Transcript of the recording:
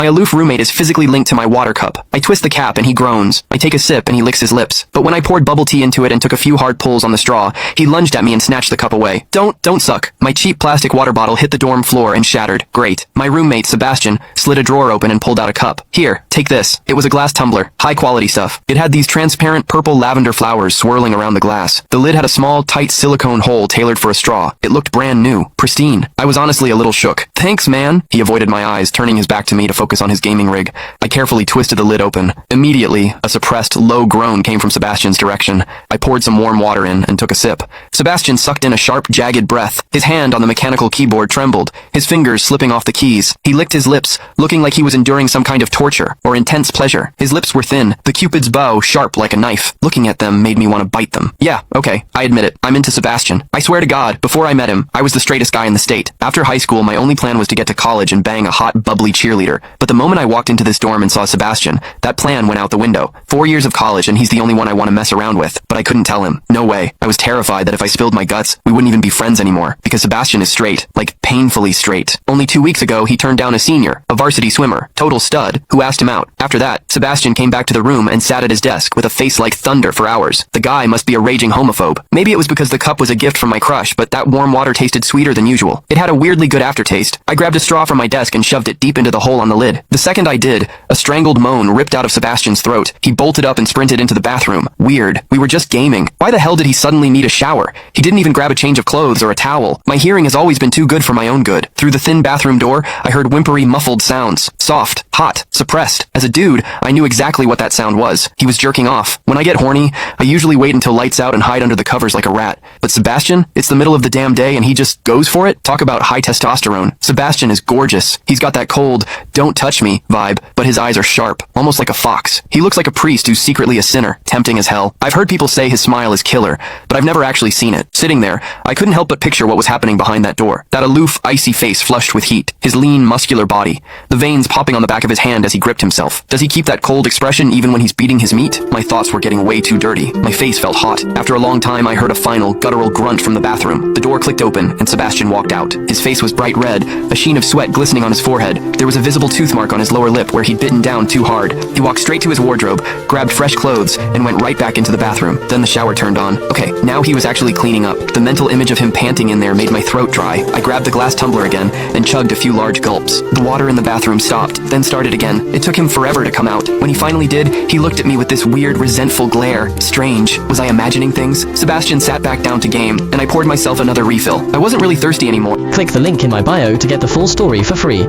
My aloof roommate is physically linked to my water cup. I twist the cap and he groans. I take a sip and he licks his lips. But when I poured bubble tea into it and took a few hard pulls on the straw, he lunged at me and snatched the cup away. Don't suck. My cheap plastic water bottle hit the dorm floor and shattered. Great. My roommate, Sebastian, slid a drawer open and pulled out a cup. Here, take this. It was a glass tumbler. High quality stuff. It had these transparent purple lavender flowers swirling around the glass. The lid had a small, tight silicone hole tailored for a straw. It looked brand new. Pristine. I was honestly a little shook. Thanks, man. He avoided my eyes, turning his back to me to focus on his gaming rig. I carefully twisted the lid open. Immediately, a suppressed, low groan came from Sebastian's direction. I poured some warm water in and took a sip. Sebastian sucked in a sharp, jagged breath. His hand on the mechanical keyboard trembled, his fingers slipping off the keys. He licked his lips, looking like he was enduring some kind of torture or intense pleasure. His lips were thin, the Cupid's bow sharp like a knife. Looking at them made me want to bite them. Yeah, okay, I admit it. I'm into Sebastian. I swear to God, before I met him, I was the straightest guy in the state. After high school, my only plan was to get to college and bang a hot, bubbly cheerleader. But the moment I walked into this dorm and saw Sebastian, that plan went out the window. 4 years of college and he's the only one I want to mess around with. But I couldn't tell him. No way. I was terrified that if I spilled my guts, we wouldn't even be friends anymore. Because Sebastian is straight. Like, painfully straight. Only 2 weeks ago, he turned down a senior, a varsity swimmer, total stud, who asked him out. After that, Sebastian came back to the room and sat at his desk with a face like thunder for hours. The guy must be a raging homophobe. Maybe it was because the cup was a gift from my crush, but that warm water tasted sweeter than usual. It had a weirdly good aftertaste. I grabbed a straw from my desk and shoved it deep into the hole on the lid. The second I did, a strangled moan ripped out of Sebastian's throat. He bolted up and sprinted into the bathroom. Weird. We were just gaming. Why the hell did he suddenly need a shower? He didn't even grab a change of clothes or a towel. My hearing has always been too good for my own good. Through the thin bathroom door, I heard whimpery, muffled sounds. Soft, hot, suppressed. As a dude, I knew exactly what that sound was. He was jerking off. When I get horny, I usually wait until lights out and hide under the covers like a rat. But Sebastian, it's the middle of the damn day and he just goes for it? Talk about high testosterone. Sebastian is gorgeous. He's got that cold, don't touch me vibe, but his eyes are sharp, almost like a fox. He looks like a priest who's secretly a sinner, tempting as hell. I've heard people say his smile is killer, but I've never actually seen it. Sitting there, I couldn't help but picture what was happening behind that door. That aloof, icy face flushed with heat, his lean, muscular body, the veins popping on the back of his hand as he gripped himself. Does he keep that cold expression even when he's beating his meat? My thoughts were getting way too dirty. My face felt hot. After a long time, I heard a final, guttural grunt from the bathroom. The door clicked open, and Sebastian walked out. His face was bright red, a sheen of sweat glistening on his forehead. There was a visible tooth mark on his lower lip where he'd bitten down too hard. He walked straight to his wardrobe, grabbed fresh clothes, and went right back into the bathroom. Then the shower turned on. Okay, now he was actually cleaning up. The mental image of him panting in there made my throat dry. I grabbed the glass tumbler again and chugged a few large gulps. The water in the bathroom stopped, then started again. It took him forever to come out. When he finally did, he looked at me with this weird, resentful glare. Strange. Was I imagining things? Sebastian sat back down to game, and I poured myself another refill. I wasn't really thirsty anymore. Click the link in my bio to get the full story for free.